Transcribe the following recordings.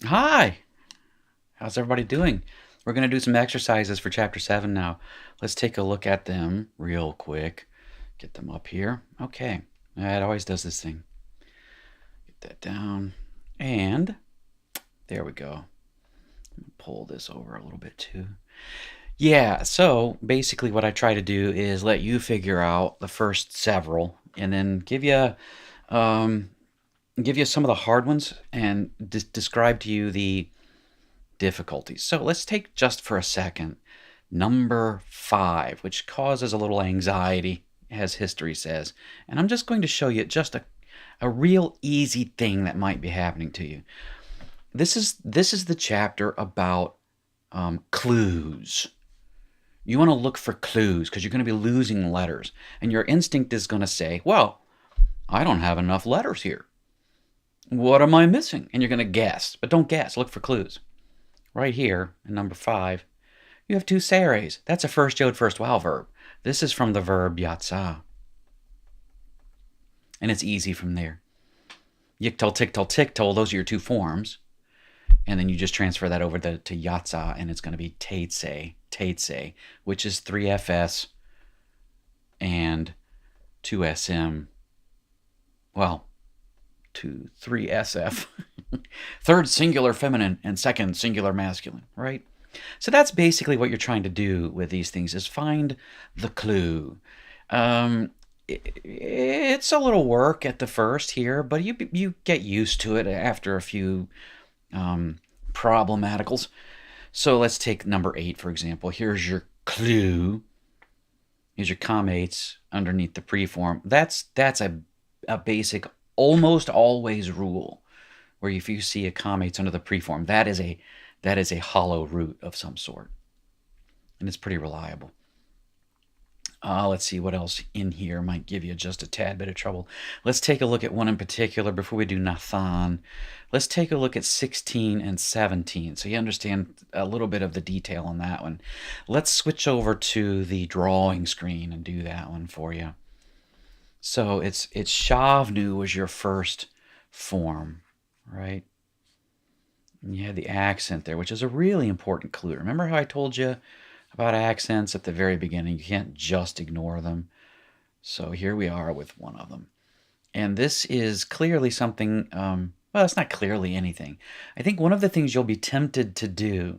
Hi, how's everybody doing? We're going to do some exercises for chapter 7 now. Let's take a look at them real quick. Get them up here. Okay, it always does this thing. Get that down. And there we go. Pull this over a little bit too. Yeah, so basically what I try to do is let you figure out the first several and then um, give you some of the hard ones and describe to you the difficulties. So let's take just for a second number 5, which causes a little anxiety, as history says. And I'm just going to show you just a real easy thing that might be happening to you. This is the chapter about clues. You want to look for clues because you're going to be losing letters. And your instinct is going to say, well, I don't have enough letters here. What am I missing? And you're going to guess. But don't guess. Look for clues. Right here in number 5, you have 2 seres. That's a first yod, first vowel verb. This is from the verb yatsa. And it's easy from there. Yiktal, tiktal, tiktal, those are your 2 forms. And then you just transfer that over to yatsa, and it's going to be teitse, teitse, which is 3fs and 2sm. Well, 3sf. Third singular feminine and second singular masculine, right? So that's basically what you're trying to do with these things is find the clue. It's a little work at the first here, but you get used to it after a few problematicals. So let's take number 8, for example. Here's your clue. Here's your comates underneath the preform. That's a basic, almost always rule, where if you see a comates under the preform, that is a hollow root of some sort, and it's pretty reliable. Let's see what else in here might give you just a tad bit of trouble. Let's take a look at one in particular before we do Nathan. Let's take a look at 16 and 17 so you understand a little bit of the detail on that one. Let's switch over to the drawing screen and do that one for you. So it's Shavnu was your first form, right? And you had the accent there, which is a really important clue. Remember how I told you about accents at the very beginning? You can't just ignore them. So here we are with one of them. And this is clearly something, well, it's not clearly anything. I think one of the things you'll be tempted to do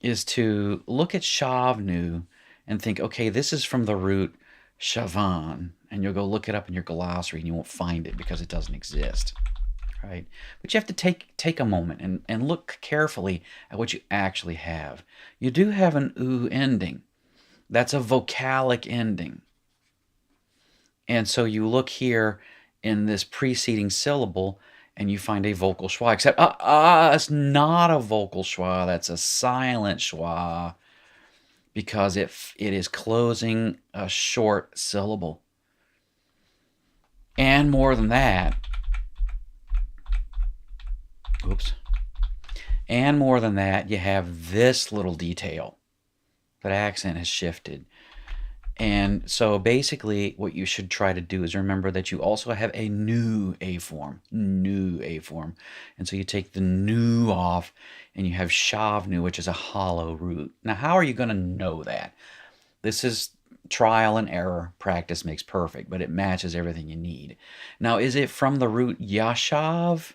is to look at Shavnu and think, okay, this is from the root Shavan. And you'll go look it up in your glossary and you won't find it because it doesn't exist. Right? But you have to take a moment and look carefully at what you actually have. You do have an oo ending. That's a vocalic ending. And so you look here in this preceding syllable and you find a vocal schwa, except it's not a vocal schwa, that's a silent schwa because it is closing a short syllable. And more than that, oops. And more than that, you have this little detail. That accent has shifted. And so basically what you should try to do is remember that you also have a new A form. New A form. And so you take the new off and you have Shavnu, which is a hollow root. Now, how are you going to know that? This is trial and error. Practice makes perfect, but it matches everything you need. Now, is it from the root Yashav?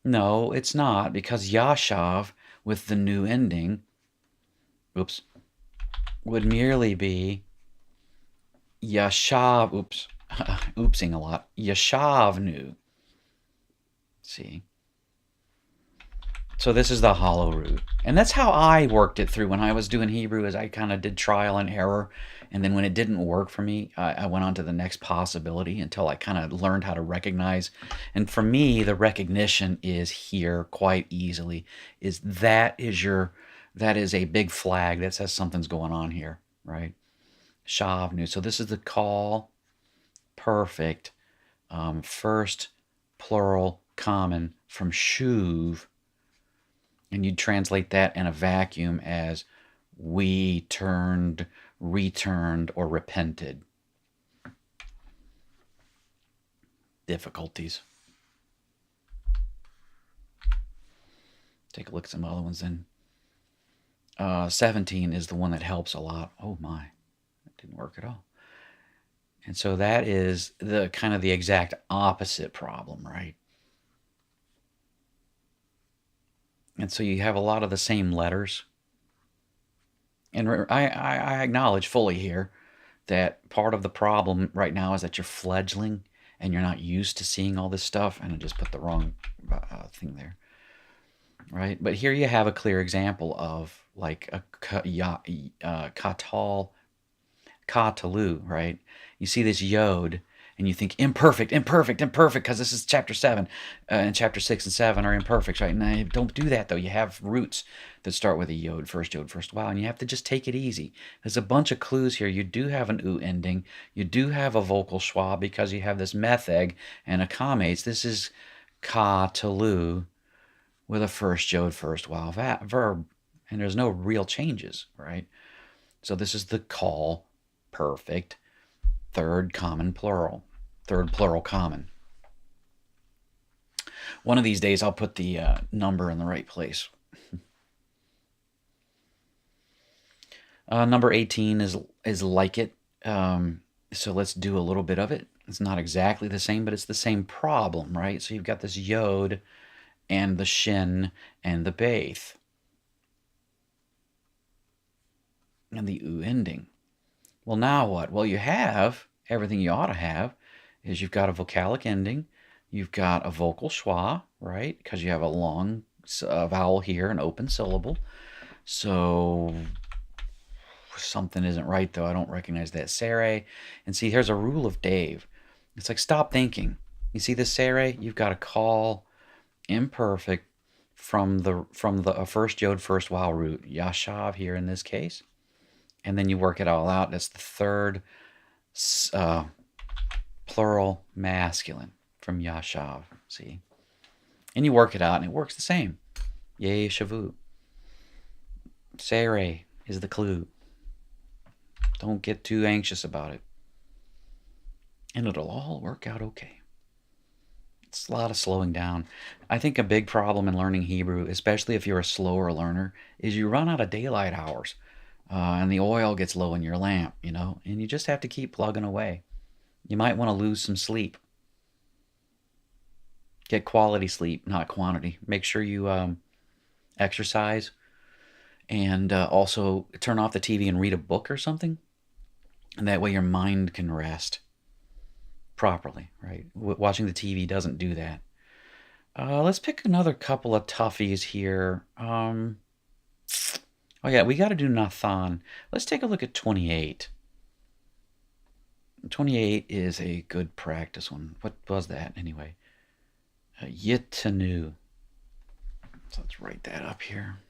No, it's not, because Yashav with the new ending, oops, would merely be Yashav, oops, oopsing a lot, Yashavnu. See? So this is the hollow root. And that's how I worked it through when I was doing Hebrew, is I kind of did trial and error. And then when it didn't work for me, I went on to the next possibility until I kind of learned how to recognize. And for me, the recognition is here quite easily. That is a big flag that says something's going on here, right? Shavnu. So this is the call perfect first plural common from shuv. And you'd translate that in a vacuum as we turned, returned, or repented. Difficulties. take a look at some other ones then. 17 is the one that helps a lot. Oh my, that didn't work at all. And so that is the kind of the exact opposite problem, right? And so you have a lot of the same letters. And I acknowledge fully here that part of the problem right now is that you're fledgling and you're not used to seeing all this stuff. And I just put the wrong thing there, right? But here you have a clear example of like a katal, katalu, right? You see this yod and you think imperfect, imperfect, imperfect, because this is chapter 7 and chapter 6 and 7 are imperfect, right? Now, don't do that, though. You have roots that start with a yod, first vowel, and you have to just take it easy. There's a bunch of clues here. You do have an u ending. You do have a vocal schwa because you have this metheg and a comates. This is ka to lu with a first yod, first vowel verb, and there's no real changes, right? So this is the call perfect third common plural, third plural common. One of these days I'll put the number in the right place. Number 18 is like it. So let's do a little bit of it. It's not exactly the same, but it's the same problem, right? So you've got this yod and the shin and the beith and the u ending. Well, now what? Well, you have everything you ought to have is you've got a vocalic ending, you've got a vocal schwa, right? Because you have a long vowel here, an open syllable. So something isn't right, though. I don't recognize that. Sere. And see, here's a rule of Dave. It's like, stop thinking. You see this Sere? You've got to call imperfect from the first yod, first vowel root, yashav here in this case. And then you work it all out. That's the third plural masculine from yashav. See? And you work it out, and it works the same. Ye shavu. Sere is the clue. Don't get too anxious about it. And it'll all work out okay. It's a lot of slowing down. I think a big problem in learning Hebrew, especially if you're a slower learner, is you run out of daylight hours. And the oil gets low in your lamp, and you just have to keep plugging away. You might want to lose some sleep. Get quality sleep, not quantity. Make sure you exercise and also turn off the TV and read a book or something. And that way your mind can rest properly, right? Watching the TV doesn't do that. Let's pick another couple of toughies here. Oh yeah, we got to do Nathan. Let's take a look at 28. 28 is a good practice one. What was that anyway? Yitanu. So let's write that up here.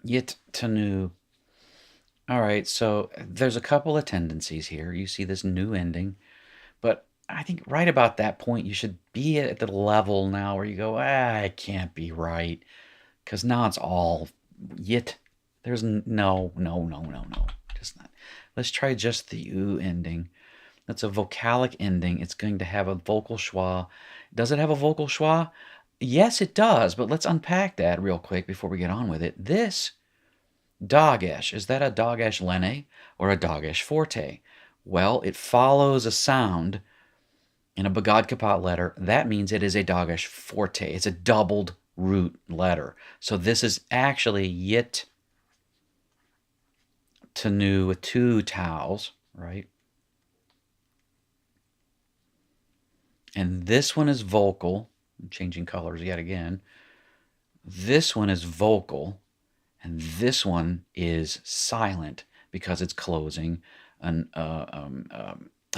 Yitanu. All right, so there's a couple of tendencies here. You see this new ending, but I think right about that point you should be at the level now where you go, it can't be right, because now it's all yit. There's no, just not. Let's try just the u ending. That's a vocalic ending. It's going to have a vocal schwa. Does it have a vocal schwa? Yes, it does, but let's unpack that real quick before we get on with it. This Dagesh, is that a Dagesh Lene or a Dagesh Forte? Well, it follows a sound in a Bagad Kapat letter. That means it is a Dagesh Forte. It's a doubled root letter. So this is actually Yit Tanu with two towels, right? And this one is vocal. I'm changing colors yet again. This one is vocal. And this one is silent because it's closing a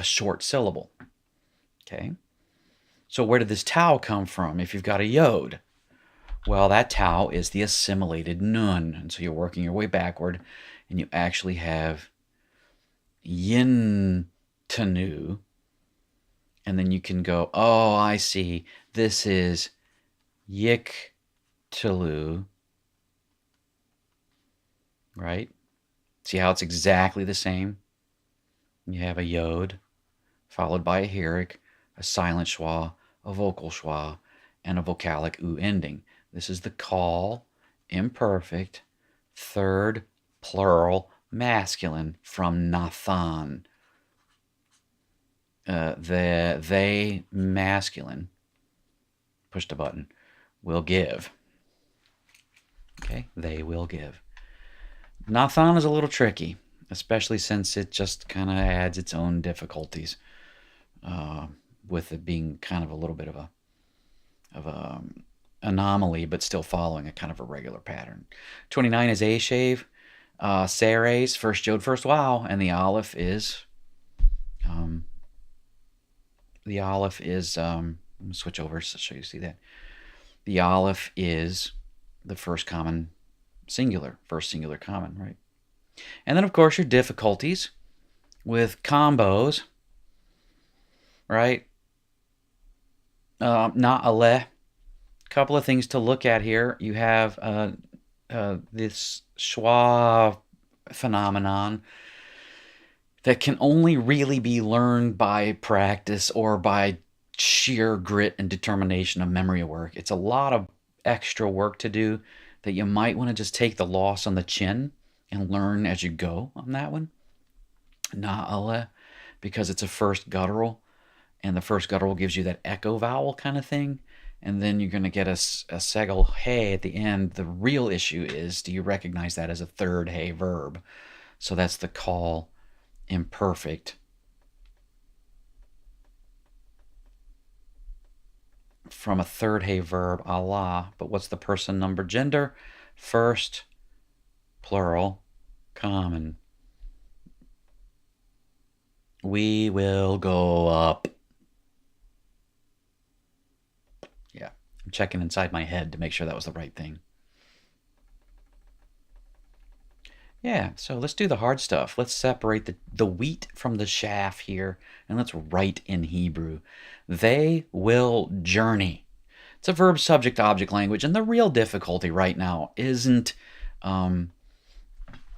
short syllable. Okay? So where did this tau come from if you've got a yod? Well, that tau is the assimilated nun. And so you're working your way backward, and you actually have yin tanu. And then you can go, oh, I see. This is yik tulu. Right? See how it's exactly the same? You have a yod, followed by a herrick, a silent schwa, a vocal schwa, and a vocalic u ending. This is the call, imperfect, third plural masculine from Nathan. They masculine, push the button, will give. Okay, they will give. Nathan is a little tricky, especially since it just kind of adds its own difficulties, with it being kind of a little bit of a anomaly, but still following a kind of a regular pattern. 29 is a shave, Ceres, first Jod, first wow, and the Aleph is let me switch over so you see that. The Aleph is the first common singular, first singular common, right? And then, of course, your difficulties with combos, right? Not a le. Couple of things to look at here. You have this schwa phenomenon that can only really be learned by practice or by sheer grit and determination of memory work. It's a lot of extra work to do that you might want to just take the loss on the chin and learn as you go on that one. Na'ale, because it's a first guttural, and the first guttural gives you that echo vowel kind of thing. And then you're going to get a segel hey at the end. The real issue is, do you recognize that as a third hey verb? So that's the call imperfect. From a third hey verb, Allah. But what's the person, number, gender? First, plural, common. We will go up. Yeah, I'm checking inside my head to make sure that was the right thing. Yeah, so let's do the hard stuff. Let's separate the wheat from the chaff here, and let's write in Hebrew. They will journey. It's a verb subject object language, and the real difficulty right now isn't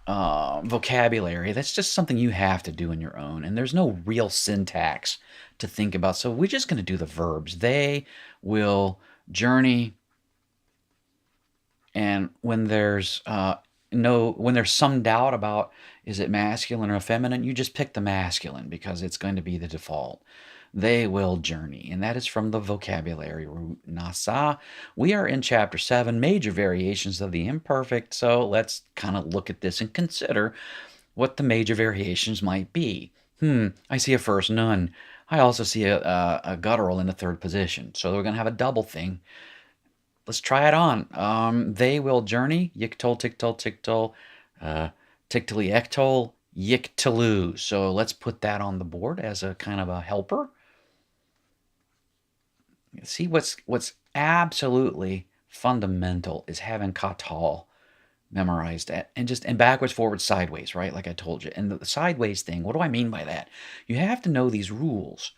vocabulary. That's just something you have to do on your own, and there's no real syntax to think about. So we're just going to do the verbs. They will journey, and when there's some doubt about is it masculine or feminine, you just pick the masculine because it's going to be the default. They will journey, and that is from the vocabulary root nasa. We are in chapter 7, major variations of the imperfect, so let's kind of look at this and consider what the major variations might be. I see a first nun. I also see a guttural in the third position, so we're going to have a double thing. Let's try it on. They will journey. Yiktol, tiktol, tiktol, tiktali, ektol, yiktalu. So let's put that on the board as a kind of a helper. See, what's absolutely fundamental is having katal memorized and backwards, forwards, sideways, right? Like I told you. And the sideways thing, what do I mean by that? You have to know these rules.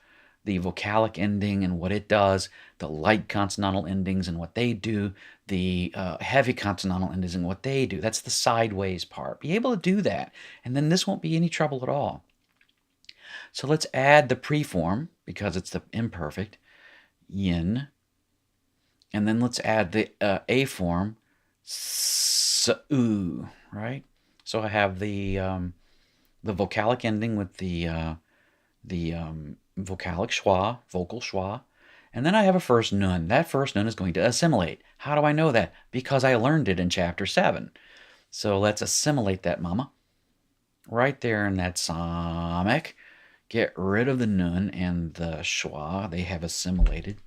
The vocalic ending and what it does, the light consonantal endings and what they do, the heavy consonantal endings and what they do. That's the sideways part. Be able to do that, and then this won't be any trouble at all. So let's add the preform, because it's the imperfect, yin, and then let's add the a form, su, right? So I have the vocalic ending with the vocalic schwa, vocal schwa, and then I have a first nun. That first nun is going to assimilate. How do I know that? Because I learned it in chapter 7. So let's assimilate that, mama. Right there in that samek. Get rid of the nun and the schwa. They have assimilated.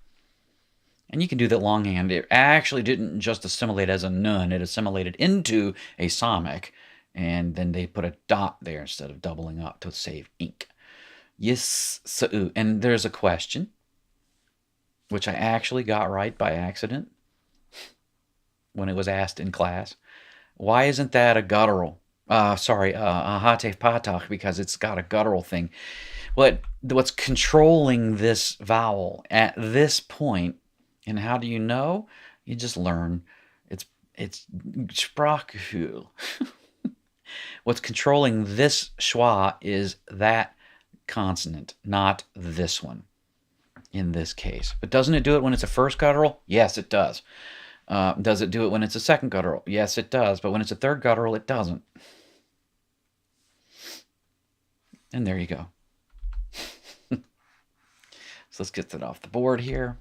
And you can do that longhand. It actually didn't just assimilate as a nun. It assimilated into a samek. And then they put a dot there instead of doubling up to save ink. Yes, sa'u. And there's a question, which I actually got right by accident when it was asked in class. Why isn't that a guttural? A hatef patach, because it's got a guttural thing. What's controlling this vowel at this point, and how do you know? You just learn. It's Sprachgefühl. What's controlling this schwa is that consonant, not this one in this case. But doesn't it do it when it's a first guttural? Yes, it does. Does it do it when it's a second guttural? Yes, it does. But when it's a third guttural, it doesn't. And there you go. So let's get that off the board here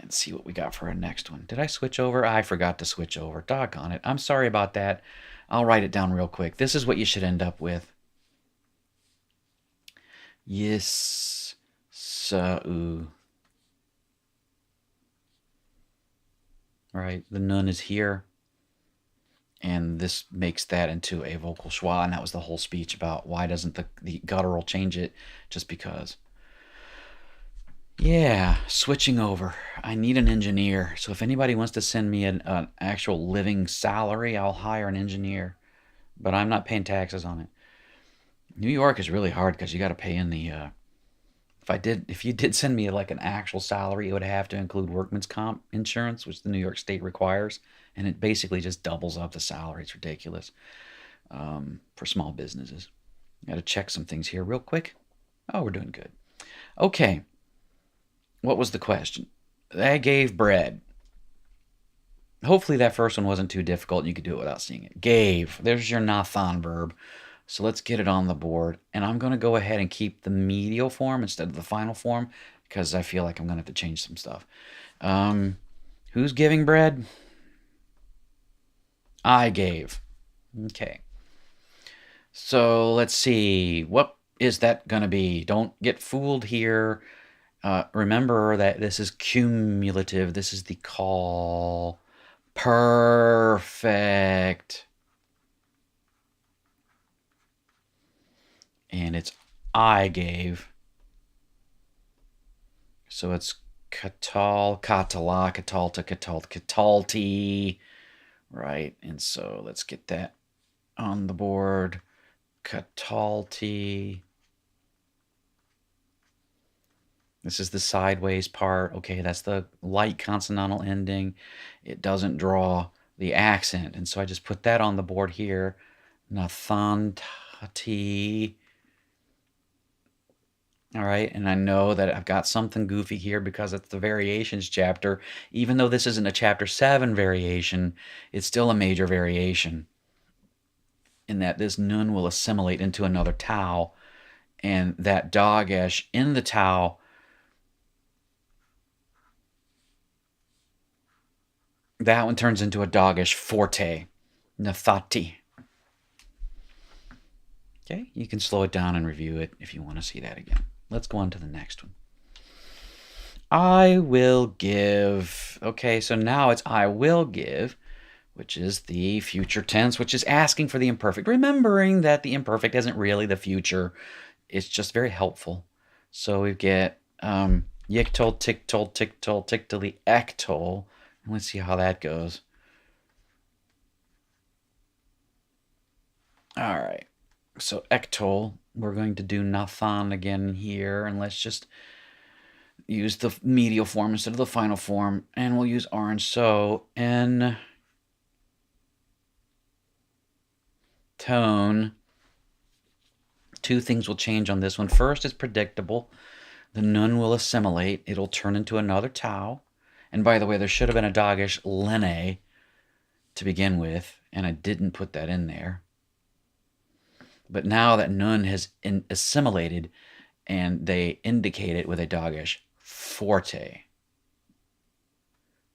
and see what we got for our next one. Did I switch over? I forgot to switch over. Doggone it. I'm sorry about that. I'll write it down real quick. This is what you should end up with. Yes, sa-u. Right, the nun is here. And this makes that into a vocal schwa. And that was the whole speech about why doesn't the guttural change it just because. Yeah, switching over. I need an engineer. So if anybody wants to send me an actual living salary, I'll hire an engineer. But I'm not paying taxes on it. New York is really hard because you got to pay in the. If you did send me like an actual salary, it would have to include workman's comp insurance, which the New York State requires, and it basically just doubles up the salary. It's ridiculous for small businesses. Got to check some things here real quick. Oh, we're doing good. Okay. What was the question? I gave bread. Hopefully that first one wasn't too difficult and you could do it without seeing it. Gave. There's your nathan verb. So let's get it on the board. And I'm going to go ahead and keep the medial form instead of the final form because I feel like I'm going to have to change some stuff. Who's giving bread? I gave. Okay. So let's see. What is that going to be? Don't get fooled here. Remember that this is cumulative. This is the call. Perfect. And it's I gave. So it's katal, katala, katalta, katalt, katalti. Right? And so let's get that on the board. Katalti. This is the sideways part. Okay, that's the light consonantal ending. It doesn't draw the accent. And so I just put that on the board here. Nathantati. All right, and I know that I've got something goofy here because it's the variations chapter. Even though this isn't a chapter 7 variation, it's still a major variation in that this nun will assimilate into another tau, and that dagesh in the tau that one turns into a dagesh forte, nathati. Okay, you can slow it down and review it if you want to see that again. Let's go on to the next one. I will give. Okay, so now it's I will give, which is the future tense, which is asking for the imperfect. Remembering that the imperfect isn't really the future. It's just very helpful. So we get yiktol, tiktol, tiktol, tiktoli, ektol. And let's see how that goes. All right. So ektol, we're going to do nathan again here, and let's just use the medial form instead of the final form, and we'll use orange. So en tone. Two things will change on this one. First, it's predictable. The nun will assimilate. It'll turn into another tau. And by the way, there should have been a dagesh lene to begin with, and I didn't put that in there. But now that nun has assimilated, and they indicate it with a dagesh forte.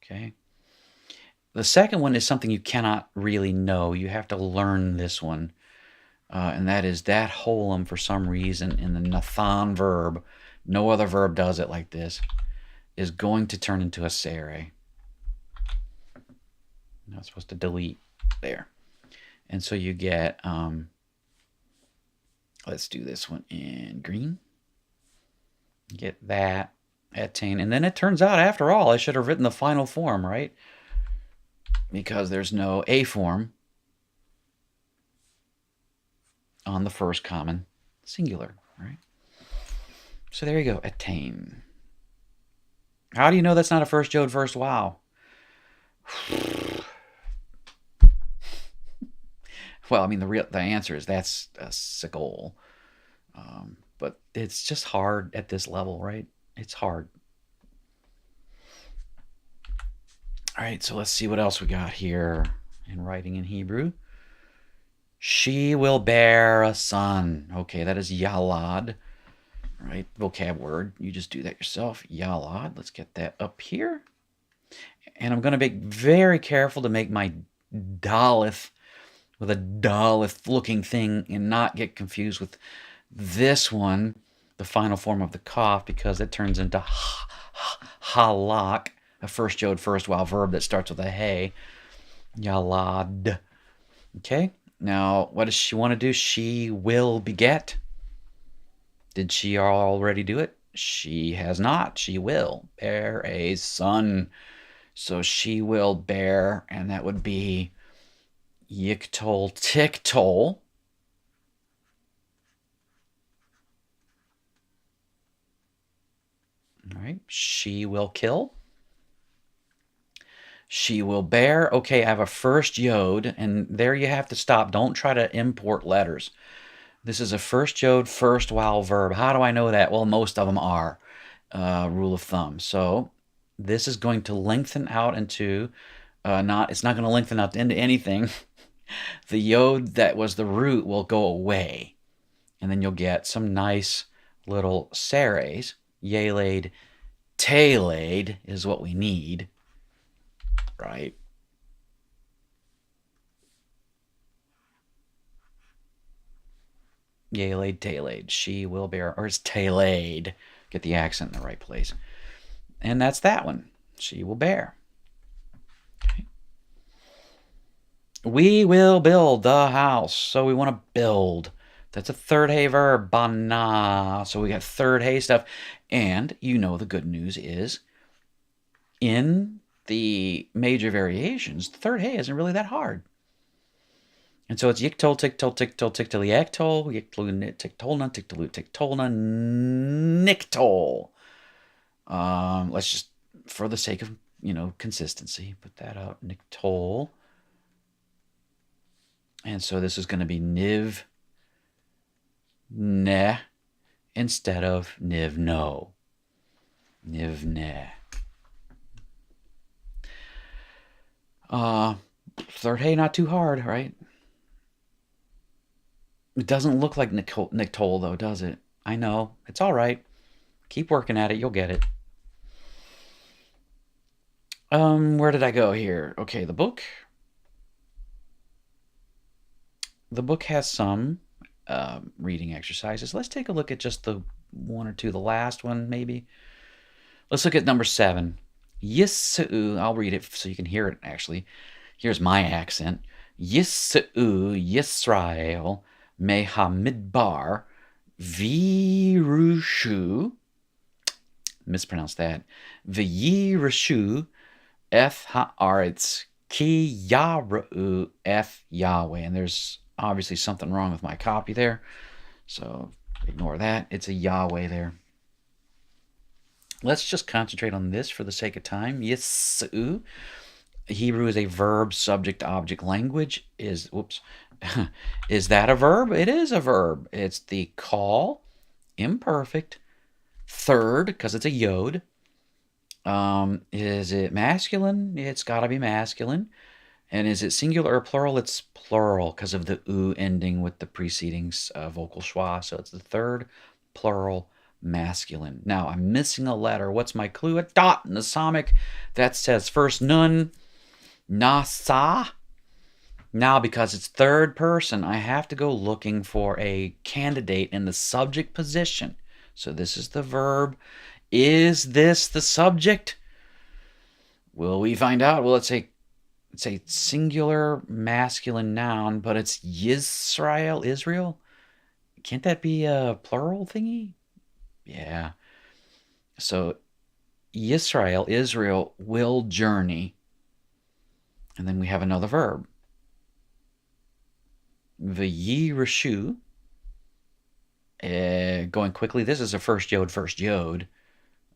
Okay. The second one is something you cannot really know. You have to learn this one. And that is that holum, for some reason, in the nathan verb, no other verb does it like this, is going to turn into a sere. Not supposed to delete there. And so you get, let's do this one in green. Get that, attain. And then it turns out, after all, I should have written the final form, right? Because there's no A form on the first common singular, right? So there you go, attain. How do you know that's not a first jode, first wow? Well, I mean, the answer is that's a sickle. But it's just hard at this level, right? It's hard. All right, so let's see what else we got here in writing in Hebrew. She will bear a son. Okay, that is yalad, right? Vocab word. You just do that yourself. Yalad. Let's get that up here. And I'm going to be very careful to make my daleth with a daleth looking thing and not get confused with this one, the final form of the cough, because it turns into halak, a first yod, first vowel verb that starts with a hey. Yalad. Okay? Now, what does she want to do? She will beget. Did she already do it? She has not. She will bear a son. So she will bear, and that would be yiktol tiktol. All right. She will kill. She will bear. Okay, I have a first yod, and there you have to stop. Don't try to import letters. This is a first yod, first vowel verb. How do I know that? Well, most of them are. Rule of thumb. So this is going to lengthen out into it's not going to lengthen out into anything. The yod that was the root will go away. And then you'll get some nice little seres. Yelade, telade is what we need. Right? Yelade, telade. She will bear, or it's telade. Get the accent in the right place. And that's that one. She will bear. Okay. We will build the house. So we want to build. That's a third hay verb. Bana. So we got third hay stuff. And you know the good news is in the major variations, the third hay isn't really that hard. And so it's yiktol, tiktol, tiktol, tiktol, yaktol, yiktol, tiktolna, tiktolu, tiktolna, niktol. Let's just, for the sake of, consistency, put that out. Niktol. And so this is going to be niv, ne, instead of niv, no. Niv, ne. Third hay, not too hard, right? It doesn't look like Niktol, though, does it? I know. It's all right. Keep working at it. You'll get it. Where did I go here? Okay, the book. The book has some reading exercises. Let's take a look at just the one or two. The last one, maybe. Let's look at number 7. Yis'u. I'll read it so you can hear it, actually. Here's my accent. Yis'u Yisrael mehamidbar virushu. Mispronounced that. V'yirushu eth ha'aretz ki yara'u eth Yahweh. And there's obviously something wrong with my copy there. So ignore that. It's a Yahweh there. Let's just concentrate on this for the sake of time. Yis'u. Hebrew is a verb, subject, object language. Is that a verb? It is a verb. It's the call, imperfect, third, because it's a yod. Is it masculine? It's got to be masculine. And is it singular or plural? It's plural because of the u ending with the preceding vocal schwa. So it's the third plural masculine. Now, I'm missing a letter. What's my clue? A dot in the Samic that says first nun, nasa. Now, because it's third person, I have to go looking for a candidate in the subject position. So this is the verb. Is this the subject? Will we find out? Well, it's a singular masculine noun, but it's Yisrael, Israel. Can't that be a plural thingy? Yeah. So Yisrael, Israel, will journey. And then we have another verb. V'yirushu. Going quickly, this is a first yod.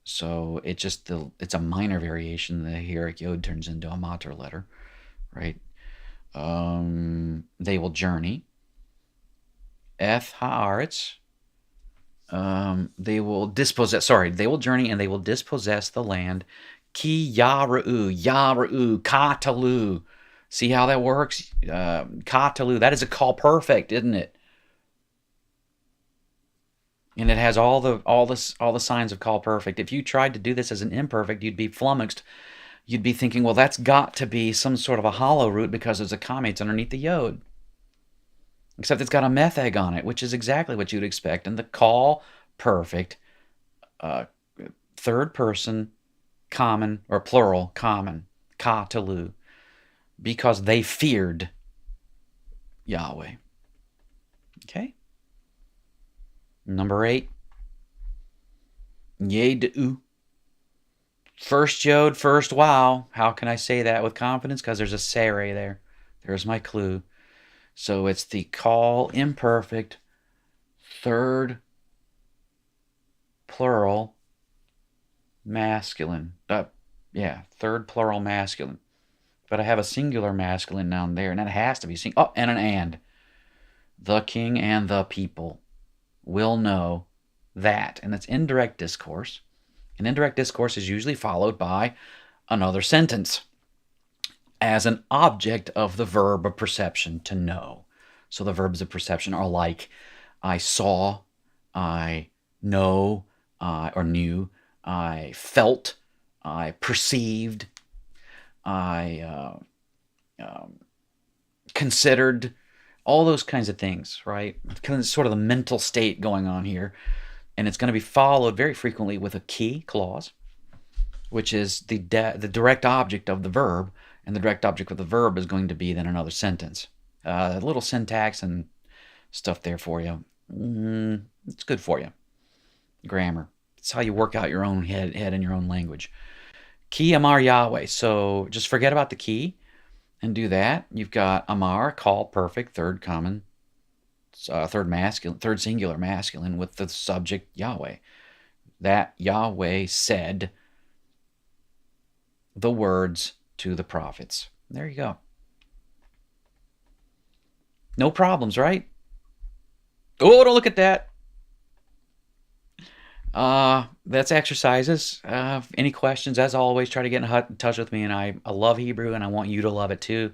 So it's a minor variation. The heroic yod turns into a mater letter, right? They will journey. Eth haaretz. They will dispossess. Sorry, they will journey and they will dispossess the land. Ki yaru, katalu. See how that works? Katalu. That is a call perfect, isn't it? And it has all the signs of call perfect. If you tried to do this as an imperfect, you'd be flummoxed. You'd be thinking, well, that's got to be some sort of a hollow root because there's a comates underneath the yod. Except it's got a meth egg on it, which is exactly what you'd expect. And the call perfect, uh, third person, common, or plural, common, katalu, because they feared Yahweh. Okay? Number 8, Yedu. First yod, first wow. How can I say that with confidence? Because there's a sere there. There's my clue. So it's the call imperfect, third plural masculine. Yeah, third plural masculine. But I have a singular masculine down there, and that has to be singular. Oh, and an and. The king and the people will know that. And that's indirect discourse. And indirect discourse is usually followed by another sentence as an object of the verb of perception, to know. So the verbs of perception are like I saw, I know, or knew, I felt, I perceived, I considered, all those kinds of things, right? Kind of sort of the mental state going on here. And it's going to be followed very frequently with a key clause, which is the direct object of the verb. And the direct object of the verb is going to be then another sentence. A little syntax and stuff there for you. It's good for you. Grammar. It's how you work out your own head in your own language. Ki Amar Yahweh. So just forget about the key and do that. You've got Amar, call perfect, third common, third masculine, third singular masculine with the subject Yahweh. That Yahweh said the words to the prophets. There you go. No problems, right? Oh, don't look at that. That's exercises. Any questions, as always, try to get in touch with me. And I love Hebrew, and I want you to love it too.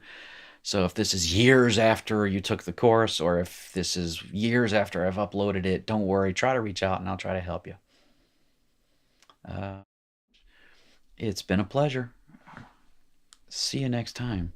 So if this is years after you took the course, or if this is years after I've uploaded it, don't worry. Try to reach out, and I'll try to help you. It's been a pleasure. See you next time.